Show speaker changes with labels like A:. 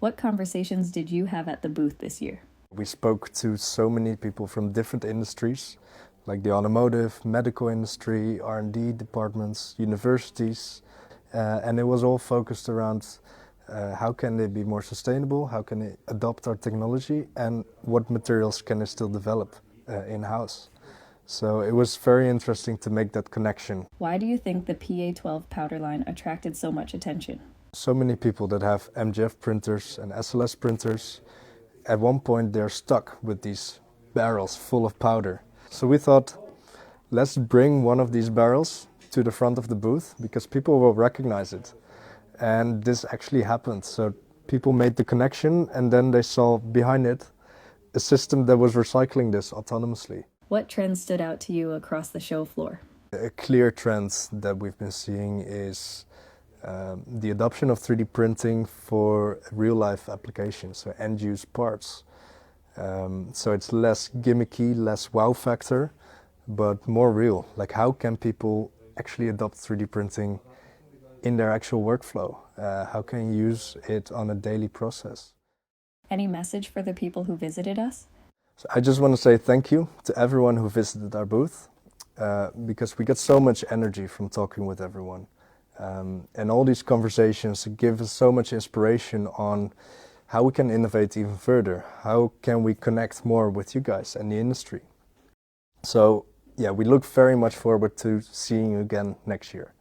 A: What conversations did you have at the booth this year?
B: We spoke to so many people from different industries, like the automotive, medical industry, R&D departments, universities, and it was all focused around how can they be more sustainable, how can they adopt our technology, and what materials can they still develop in-house. So it was very interesting to make that connection.
A: Why do you think the PA12 powder line attracted so much attention?
B: So many people that have MGF printers and SLS printers, at one point they're stuck with these barrels full of powder. So we thought, let's bring one of these barrels to the front of the booth because people will recognize it. And this actually happened. So people made the connection and then they saw behind it a system that was recycling this autonomously.
A: What trends stood out to you across the show floor?
B: A clear trend that we've been seeing is the adoption of 3D printing for real-life applications, so end-use parts. So it's less gimmicky, less wow factor, but more real. Like how can people actually adopt 3D printing in their actual workflow? How can you use it on a daily process?
A: Any message for the people who visited us?
B: So I just want to say thank you to everyone who visited our booth, because we got so much energy from talking with everyone. And all these conversations give us so much inspiration on how we can innovate even further. How can we connect more with you guys and the industry? So yeah, we look very much forward to seeing you again next year.